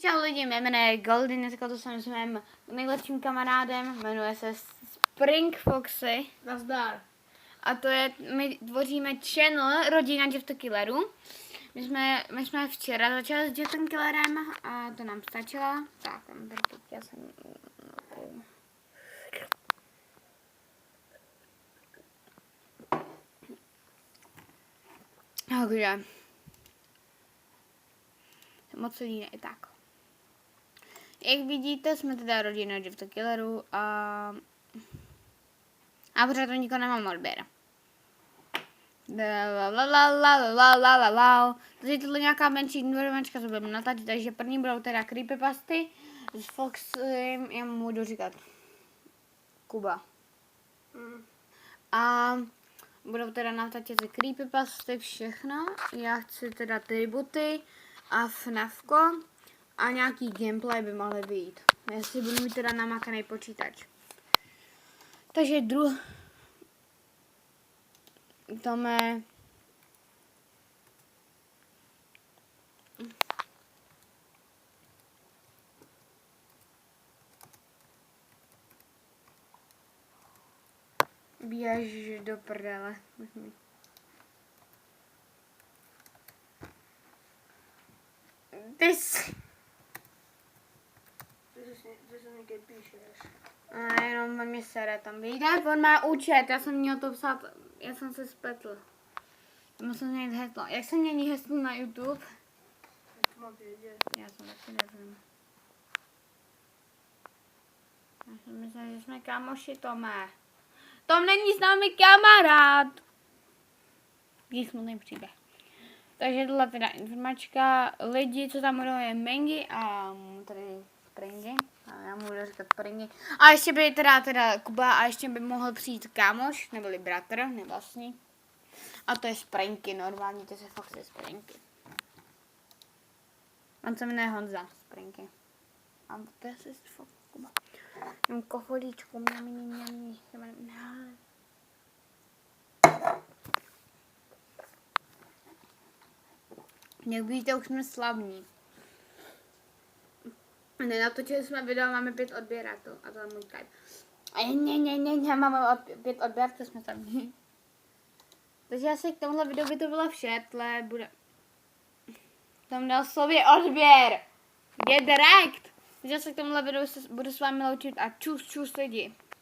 Čau lidi, mě jmenuje Goldy, dneska to jsem s mým nejlepším kamarádem, jmenuje se Spring Foxy. Nazdar. A to je, my tvoříme channel Rodina těchto killerů. My jsme včera začali s dětem killerem a to nám stačilo. Tak, já jsem... Takže... Moc lidí ne, tak. Jak vidíte, jsme teda rodina těchto killerů a pořád to nikdo nemám odběr. Takže je tohle nějaká menší informačka, co budeme natáčet, takže první budou teda creepypasty s Foxem, já mu budu říkat Kuba. A budou teda natáčet se creepypasty, všechno. Já chci teda tributy a FNAFko a nějaký gameplay by mohly vyjít. Jestli budu mít teda namakaný počítač. Takže Tome. Běž do prdele. Ty se někde píšeš. a jenom on mě sere tam. Víte, on má účet, já jsem měl to psát, já jsem se spletl. Musím měnit heslo. Jak se mění heslo na YouTube? To mám vědět. Já jsem taky nevím. Já jsem myslela, že jsme kámoši, Tome. Tom není s námi kamarád. Je smutný příběh. Takže tohle teda informačka. Lidi, co tam budou, je Mengi a tady Springy. A já mu budu říkat Springy. A ještě by teda Kuba a ještě by mohl přijít kámoš, neboli bratr, nevlastní. A to je Springy, normálně to se fakt je Springy. On se jmenuje Honza, Springy. A to je asi fakt Kuba. Mám kofolíčku, mňamí. Jak vidíte, už jsme slavní. Nenatočili jsme video, máme 5 odběratelů. A to je můj Skype. Ne, máme 5 odběratelů, jsme slavní. Takže asi k tomuhle videu by to bylo vše, tle bude... Tam dal slově odběr. Je direct. Takže asi k tomuhle videu budu s vámi loučit a čus lidi.